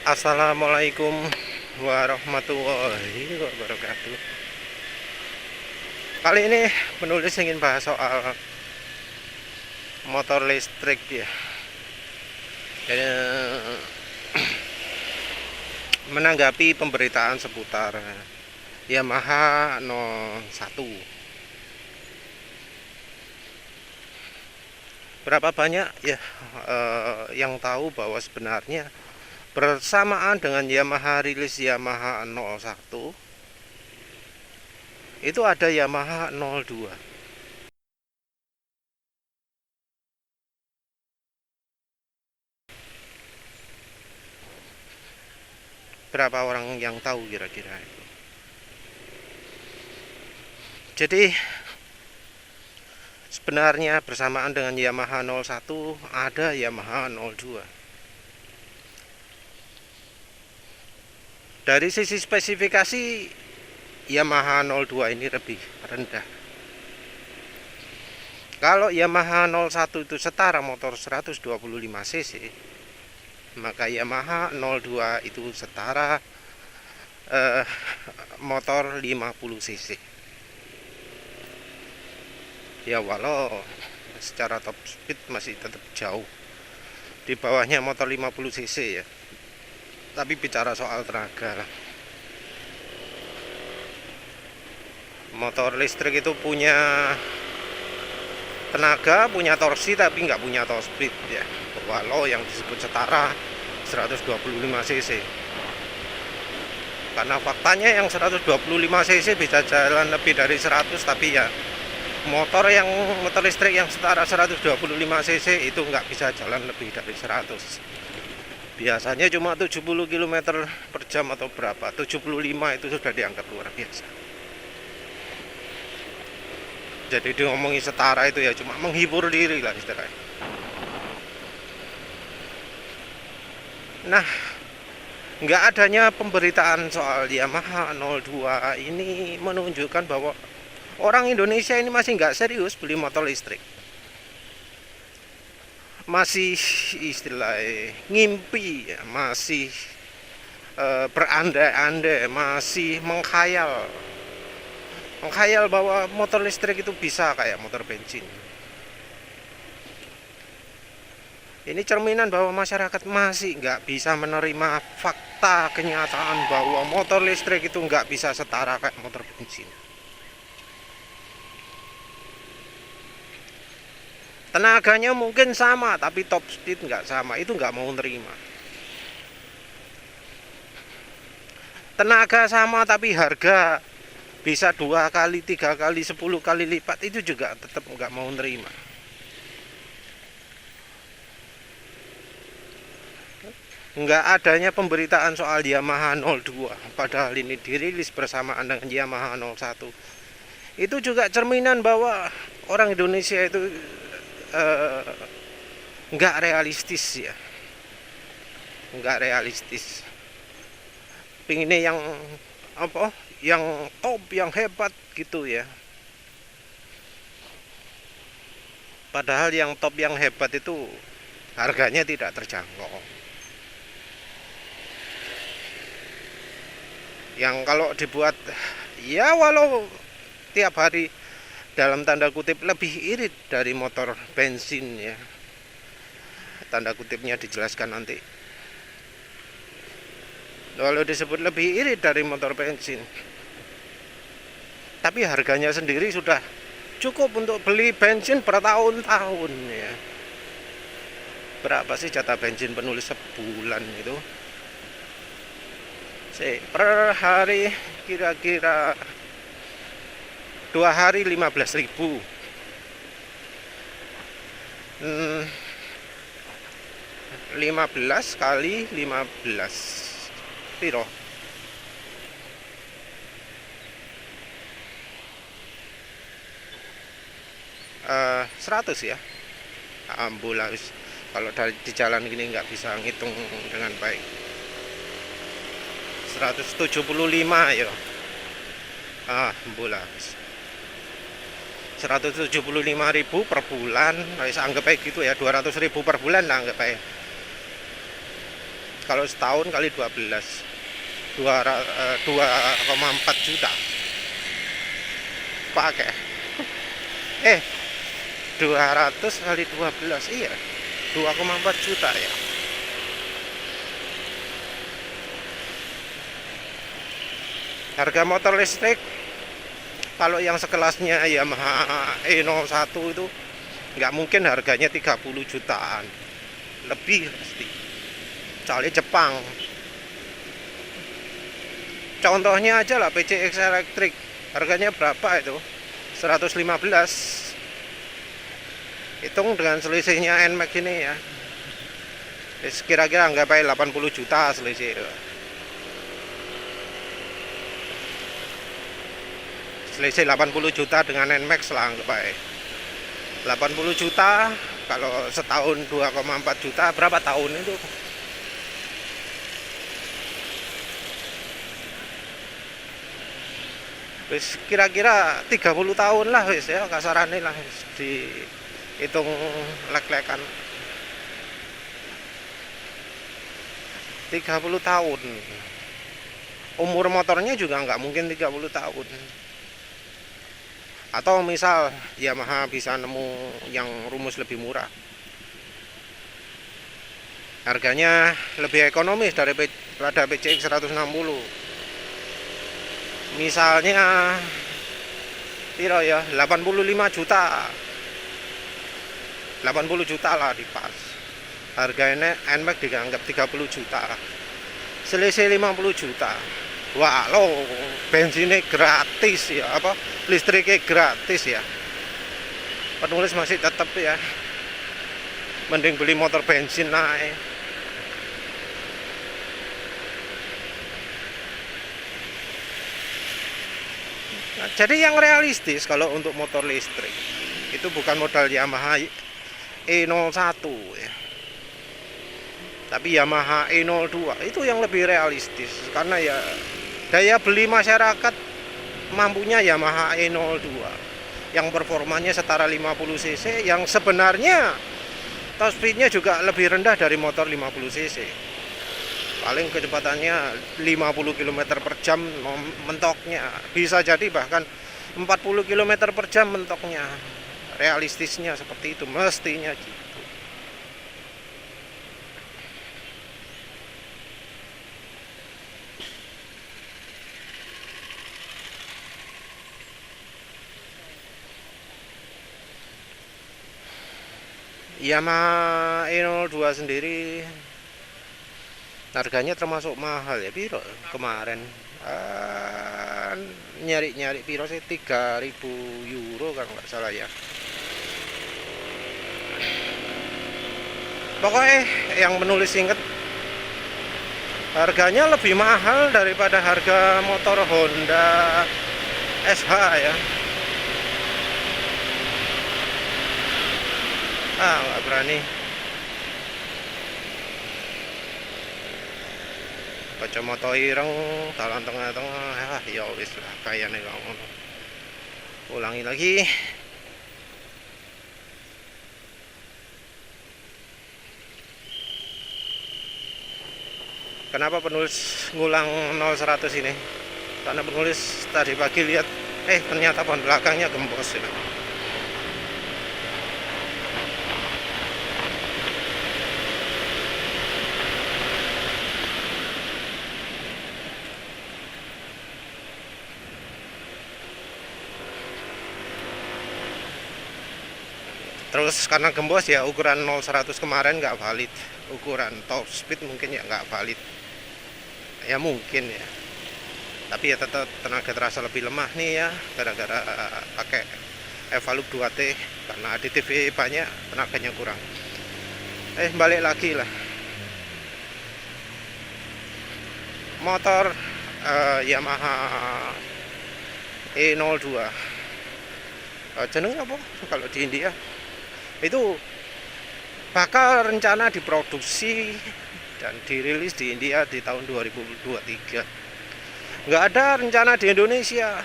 Assalamualaikum warahmatullahi wabarakatuh. Kali ini penulis ingin bahas soal motor listrik ya. Jadi, menanggapi pemberitaan seputar Yamaha 01. Berapa banyak ya yang tahu bahwa sebenarnya bersamaan dengan Yamaha rilis Yamaha 01 itu ada Yamaha 02. Berapa orang yang tahu kira-kira itu? Jadi sebenarnya bersamaan dengan Yamaha 01 ada Yamaha 02. Dari sisi spesifikasi Yamaha 02 ini lebih rendah. Kalau Yamaha 01 itu setara motor 125 cc, maka Yamaha 02 itu setara motor 50 cc. Ya walau secara top speed masih tetap jauh di bawahnya motor 50 cc ya. Tapi bicara soal tenaga, motor listrik itu punya tenaga, punya torsi tapi nggak punya top speed ya. Walau yang disebut setara 125 cc. Karena faktanya yang 125 cc bisa jalan lebih dari 100, tapi ya motor listrik yang setara 125 cc itu nggak bisa jalan lebih dari 100. Biasanya cuma 70 km per jam atau berapa, 75 itu sudah dianggap luar biasa. Jadi diomongin setara itu ya cuma menghibur diri lah istilahnya. Nah, nggak adanya pemberitaan soal Yamaha 02 ini menunjukkan bahwa orang Indonesia ini masih nggak serius beli motor listrik. Masih istilahnya ngimpi ya, masih berandai-andai, masih menghayal bahwa motor listrik itu bisa kayak motor bensin. Ini cerminan bahwa masyarakat masih nggak bisa menerima fakta kenyataan bahwa motor listrik itu nggak bisa setara kayak motor bensin. Tenaganya mungkin sama, tapi top speed nggak sama. Itu nggak mau nerima. Tenaga sama, tapi harga bisa 2 kali, 3 kali, 10 kali lipat. Itu juga tetap nggak mau nerima. Nggak adanya pemberitaan soal Yamaha 02. Padahal ini dirilis bersamaan dengan Yamaha 01. Itu juga cerminan bahwa orang Indonesia itu nggak realistis ya, nggak realistis. Pinginnya yang apa, yang top, yang hebat gitu ya. Padahal yang top, yang hebat itu harganya tidak terjangkau. Yang kalau dibuat ya walau tiap hari dalam tanda kutip lebih irit dari motor bensin ya, tanda kutipnya dijelaskan nanti. Walau disebut lebih irit dari motor bensin, tapi harganya sendiri sudah cukup untuk beli bensin bertahun-tahun ya. Berapa sih jatah bensin penulis sebulan itu? Per hari kira-kira 2 hari 15.000. 15 kali 15 piro? 100 ya. Ambulans kalau di jalan gini nggak bisa ngitung dengan baik. 175 ya. Ambulans 175.000 per bulan, anggap aja gitu ya, 200.000 per bulan lah anggap aja. Kalau setahun kali 12, 2,4 juta pakai. 200 kali 12, iya 2,4 juta ya. Harga motor listrik kalau yang sekelasnya Yamaha E01 itu nggak mungkin harganya 30 jutaan lebih pasti, kecuali Jepang. Contohnya aja lah PCX elektrik, harganya berapa itu? 115. Hitung dengan selisihnya NMAX ini ya, kira-kira nggak baik 80 juta selisih. Selisih 80 juta dengan NMAX lah, nggak baik 80 juta. Kalau setahun 2,4 juta, berapa tahun itu? Wis kira-kira 30 tahun lah wis ya, kasarannya lah dihitung lek-lekan 30 tahun. Umur motornya juga nggak mungkin 30 tahun. Atau misal Yamaha bisa nemu yang rumus lebih murah, harganya lebih ekonomis daripada PCX 160. Misalnya piro ya, 85 juta. 80 juta lah di pas. Harganya NMAX dianggap 30 juta. Selisih 50 juta. Wah, lo bensinnya gratis ya, apa listriknya gratis ya. Penulis masih tetap ya, mending beli motor bensin naik. Nah, jadi yang realistis kalau untuk motor listrik itu bukan modal Yamaha E01 ya, tapi Yamaha E02 itu yang lebih realistis, karena ya daya beli masyarakat mampunya Yamaha E02 yang performanya setara 50 cc, yang sebenarnya top speednya juga lebih rendah dari motor 50 cc. Paling kecepatannya 50 km per jam mentoknya, bisa jadi bahkan 40 km per jam mentoknya. Realistisnya seperti itu, mestinya gitu. Yamaha E02 sendiri harganya termasuk mahal ya, piro kemarin nyari piro sih, 3.000 euro kalau nggak salah ya. Pokoknya yang menulis inget harganya lebih mahal daripada harga motor Honda SH ya. Nggak berani. Kacamata ireng, talan tengah-tengah, ya wis lah kayane kamu. Ulangi lagi. Kenapa penulis ngulang 0-100 ini? Karena penulis tadi pagi lihat, ternyata pohon belakangnya gembos ya. Terus karena gembos ya, ukuran 0-100 kemarin nggak valid, ukuran top speed mungkin ya nggak valid ya, mungkin ya, tapi ya tetap tenaga terasa lebih lemah nih ya, gara-gara pakai Evaluk 2T, karena aditif banyak tenaganya kurang. Balik lagi lah, motor Yamaha E02 jeneng apa kalau di India itu bakal rencana diproduksi dan dirilis di India di tahun 2023. Nggak ada rencana di Indonesia.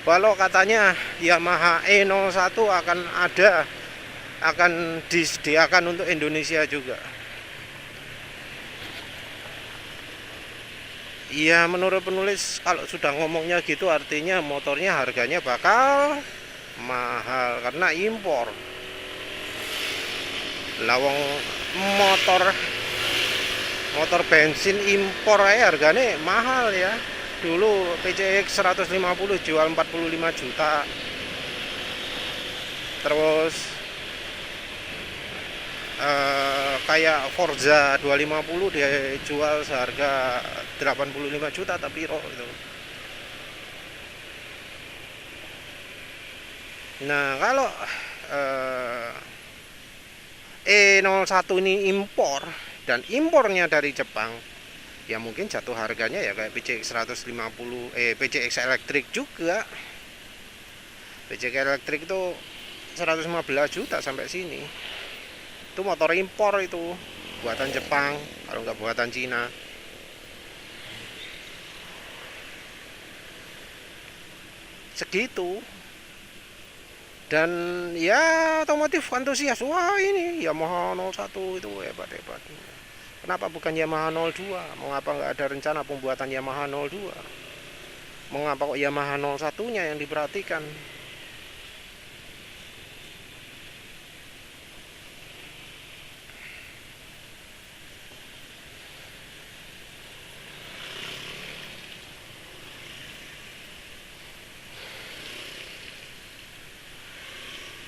Walau katanya Yamaha E01 akan disediakan untuk Indonesia juga. Iya, menurut penulis kalau sudah ngomongnya gitu artinya motornya harganya bakal mahal karena impor. Lawang motor motor bensin impor aja harganya mahal ya. Dulu PCX 150 jual 45 juta. Terus kayak Forza 250 dia jual seharga 85 juta tapi roh itu. Nah, kalau E01 ini impor dan impornya dari Jepang, ya mungkin jatuh harganya ya kayak PCX 150 PCX elektrik juga. PCX elektrik itu 115 juta sampai sini. Itu motor impor itu, buatan Jepang, kalau nggak buatan Cina. Segitu. Dan ya otomotif antusias, wah ini Yamaha 01 itu hebat-hebat. Kenapa bukan Yamaha 02? Mengapa nggak ada rencana pembuatan Yamaha 02? Mengapa kok Yamaha 01-nya yang diperhatikan?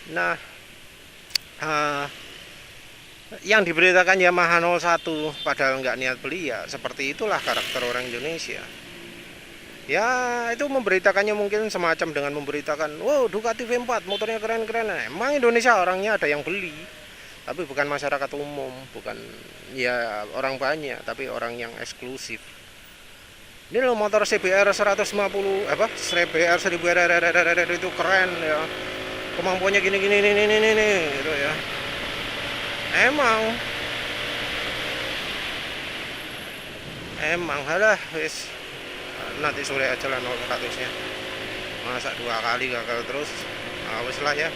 Nah, yang diberitakan Yamaha 01 padahal nggak niat beli ya seperti itulah karakter orang Indonesia. Ya itu memberitakannya mungkin semacam dengan memberitakan, wow Ducati V4 motornya keren-keren. Emang Indonesia orangnya ada yang beli, tapi bukan masyarakat umum, bukan ya orang banyak, tapi orang yang eksklusif. Ini loh motor CBR 150 apa CBR 1000 RR itu keren ya, kemampuannya gini gitu ya. Emang halah wis nanti sore aja lah 0-100-nya. Masa 2 kali gagal terus. Wis lah ya.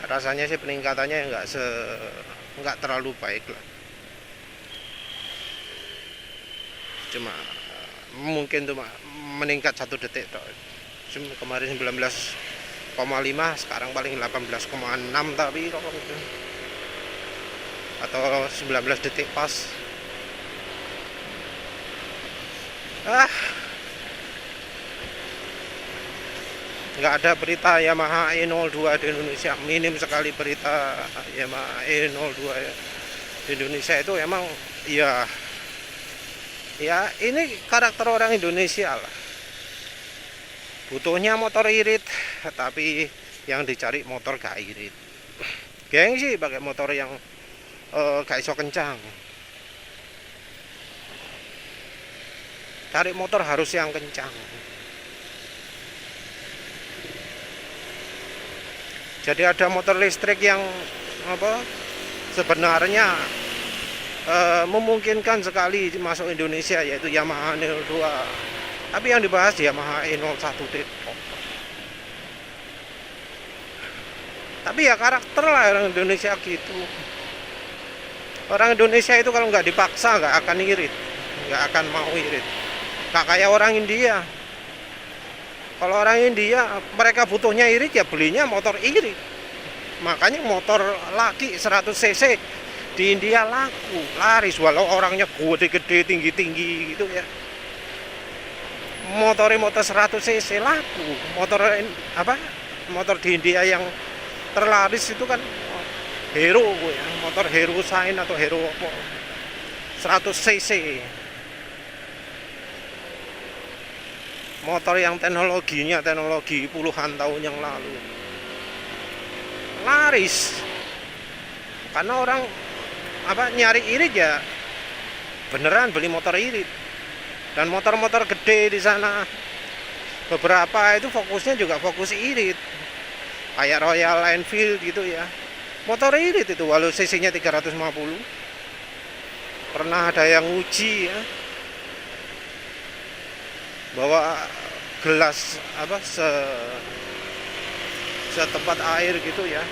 Rasanya sih peningkatannya nggak terlalu baik lah. Cuma mungkin tuh meningkat 1 detik toh. Kemarin 19,5 sekarang paling 18,6 tapi kok gitu. Atau 19 detik pas. Nggak ada berita Yamaha E02 di Indonesia, minim sekali berita Yamaha E02 ya. Di Indonesia itu emang ya ini karakter orang Indonesia lah. Butuhnya motor irit, tapi yang dicari motor gak irit. Gengsi pakai motor yang gak iso kencang. Cari motor harus yang kencang. Jadi ada motor listrik yang sebenarnya memungkinkan sekali masuk Indonesia, yaitu Yamaha Neo 2. Tapi yang dibahas Yamaha E01 Tapi ya karakter lah orang Indonesia gitu. Orang Indonesia itu kalau nggak dipaksa nggak akan irit, nggak akan mau irit. Nggak kayak orang India. Kalau orang India mereka butuhnya irit ya belinya motor irit. Makanya motor laki 100 cc di India laku, laris walau orangnya gede-gede, tinggi-tinggi gitu ya. Motor 100 cc laku. Motor di India yang terlaris itu kan Hero ya, motor Hero Shine atau Hero 100 cc. Motor yang teknologi puluhan tahun yang lalu. Laris. Karena orang nyari irit ya beneran beli motor irit. Dan motor-motor gede di sana beberapa itu fokusnya juga fokus irit. Kayak Royal Enfield gitu ya. Motor irit itu walau cc-nya 350. Pernah ada yang uji ya. Bawa gelas setempat air gitu ya.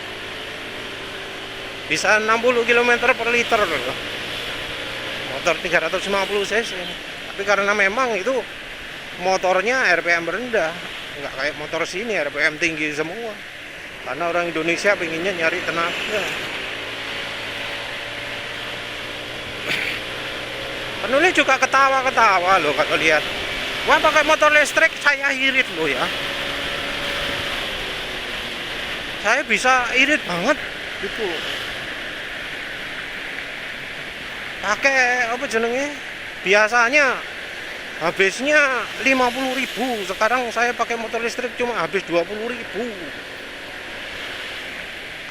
bisa 60 km per liter loh, motor 350 cc. Tapi karena memang itu motornya RPM rendah, nggak kayak motor sini RPM tinggi semua, karena orang Indonesia pengennya nyari tenaga. Penulis juga ketawa-ketawa loh kalau lihat, wah pakai motor listrik saya irit loh ya, saya bisa irit banget gitu. Pakai apa jenenge, biasanya habisnya 50.000, sekarang saya pakai motor listrik cuma habis 20.000.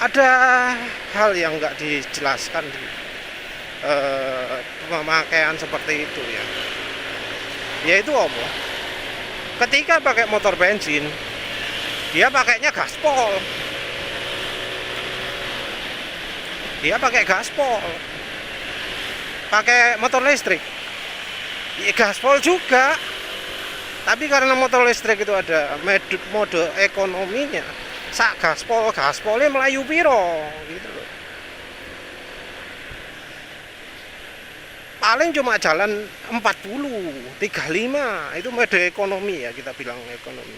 Ada hal yang nggak dijelaskan di pemakaian seperti itu ya, yaitu apa, ketika pakai motor bensin dia pakainya gaspol, pakai motor listrik ya gaspol juga. Tapi karena motor listrik itu ada mode ekonominya, sak gaspolnya melayu piro gitu loh. Paling cuma jalan 40, 35, itu mode ekonomi ya, kita bilang ekonomi.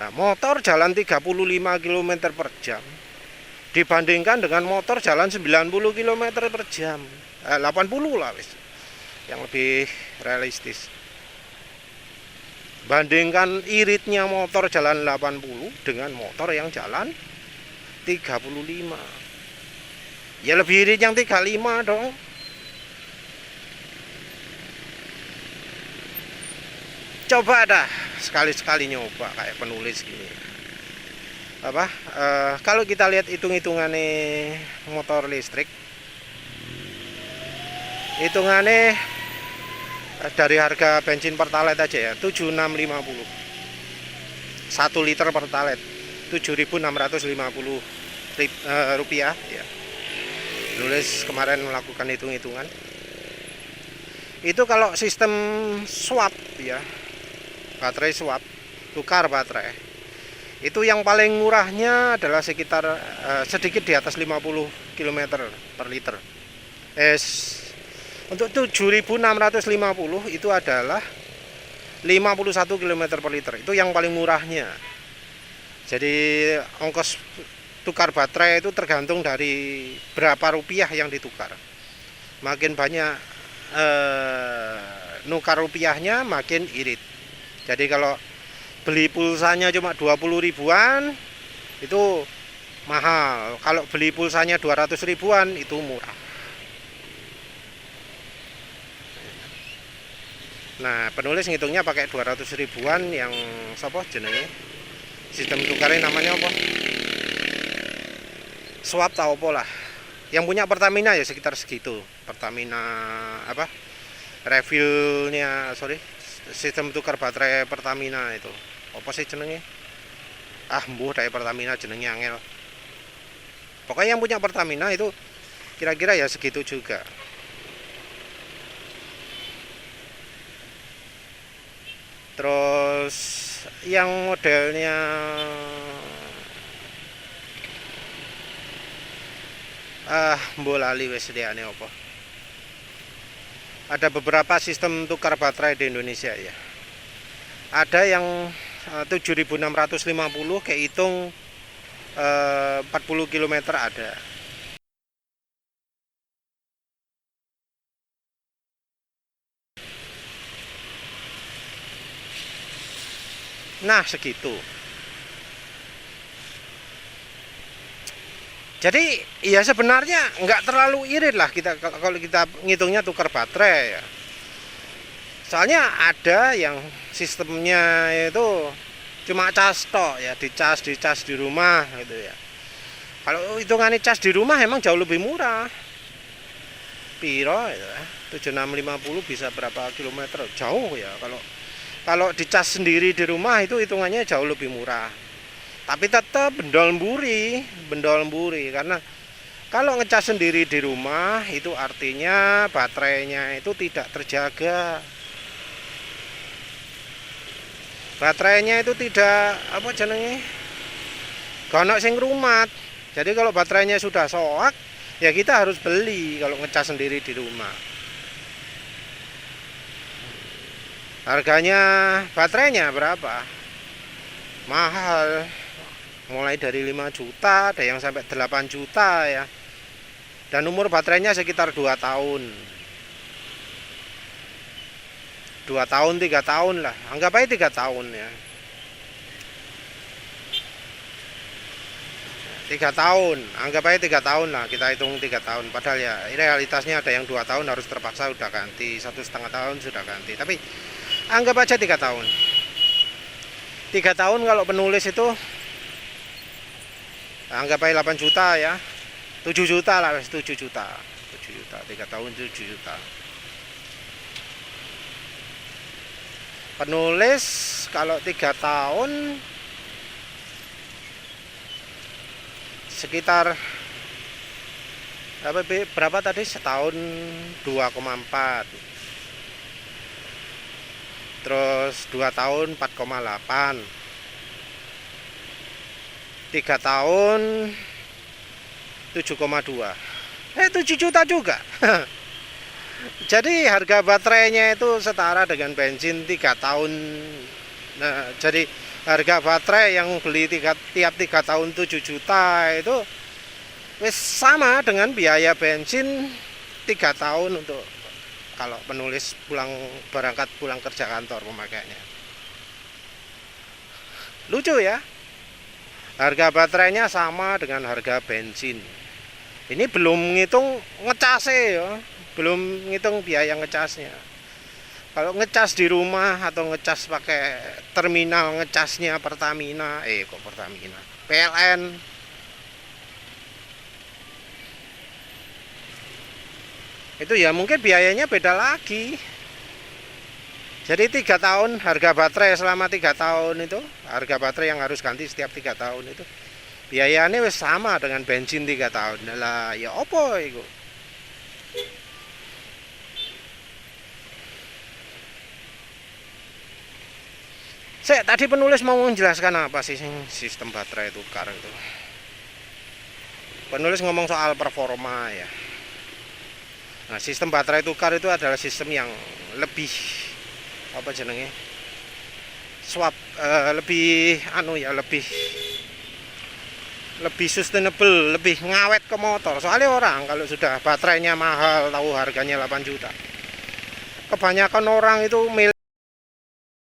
Nah, motor jalan 35 km per jam dibandingkan dengan motor jalan 90 km per jam, 80 lah wis, yang lebih realistis. Bandingkan iritnya motor jalan 80 dengan motor yang jalan 35, ya lebih irit yang 35 dong. Coba dah sekali-sekali nyoba kayak penulis gini. Kalau kita lihat hitung-hitungannya motor listrik, hitungannya dari harga bensin pertalite aja ya, 7650, 1 liter pertalite 7.650 rupiah ya. Nulis kemarin melakukan hitung-hitungan itu, kalau sistem swap ya, baterai swap, tukar baterai, itu yang paling murahnya adalah sekitar sedikit di atas 50 km per liter. Untuk 7.650 itu adalah 51 km per liter, itu yang paling murahnya. Jadi ongkos tukar baterai itu tergantung dari berapa rupiah yang ditukar. Makin banyak nukar rupiahnya, makin irit. Jadi kalau beli pulsanya cuma 20 ribuan itu mahal, kalau beli pulsanya 200 ribuan itu murah. Nah, penulis ngitungnya pakai 200 ribuan yang sopo jenenge, sistem tukarnya namanya apa, swap tau apa lah. Yang punya Pertamina ya sekitar segitu. Pertamina apa, sistem tukar baterai Pertamina itu apa sih jenenge, mbuh dari Pertamina jenenge angel. Pokoknya yang punya Pertamina itu kira-kira ya segitu juga. Terus yang modelnya mbok lali wis liyane apa. Ada beberapa sistem tukar baterai di Indonesia ya. Ada yang 7.650 kehitung 40 km ada. Nah segitu. Jadi ya sebenarnya nggak terlalu irit lah kita kalau kita ngitungnya tukar baterai ya. Soalnya ada yang sistemnya itu cuma cas tok ya, dicas di rumah gitu ya. Kalau hitungannya cas di rumah emang jauh lebih murah. Piro ya, 7650 bisa berapa kilometer, jauh ya. Kalau dicas sendiri di rumah itu hitungannya jauh lebih murah. Tapi tetap bendol mburi, karena kalau ngecas sendiri di rumah itu artinya baterainya itu tidak terjaga. Baterainya itu tidak apa jenenge, kono sing rumat. Jadi kalau baterainya sudah soak, ya kita harus beli kalau ngecas sendiri di rumah. Harganya baterainya berapa? Mahal, mulai dari 5 juta, ada yang sampai 8 juta ya. Dan umur baterainya sekitar 2 tahun. 2 tahun, 3 tahun lah. Anggap aja 3 tahun ya. 3 tahun, anggap aja 3 tahun lah, kita hitung 3 tahun. Padahal ya realitasnya ada yang 2 tahun harus terpaksa udah ganti, 1,5 tahun sudah ganti. Tapi anggap aja 3 tahun. 3 tahun kalau penulis itu anggap aja 8 juta ya. 7 juta lah, 7 juta. 7 juta, 3 tahun 7 juta. Penulis kalau 3 tahun sekitar berapa tadi, setahun 2,4, terus 2 tahun 4,8, 3 tahun 7,2, 7 juta juga. Jadi harga baterainya itu setara dengan bensin 3 tahun. Nah, jadi harga baterai yang beli tiap 3 tahun 7 juta itu wis sama dengan biaya bensin 3 tahun untuk kalau penulis berangkat pulang kerja kantor pemakainya. Lucu ya, harga baterainya sama dengan harga bensin. Ini belum ngitung ngecasnya ya, belum ngitung biaya ngecasnya. Kalau ngecas di rumah atau ngecas pakai terminal ngecasnya Pertamina, PLN, itu ya mungkin biayanya beda lagi. Jadi 3 tahun harga baterai, selama 3 tahun itu harga baterai yang harus ganti setiap 3 tahun itu biayanya wis sama dengan bensin 3 tahun. Lah ya apa itu? Saya tadi penulis mau menjelaskan apa sih sistem baterai tukar itu. Penulis ngomong soal performa ya. Nah, sistem baterai tukar itu adalah sistem yang lebih apa jenenge? Lebih lebih sustainable, lebih ngawet ke motor. Soalnya orang kalau sudah baterainya mahal, tahu harganya 8 juta. Kebanyakan orang itu milih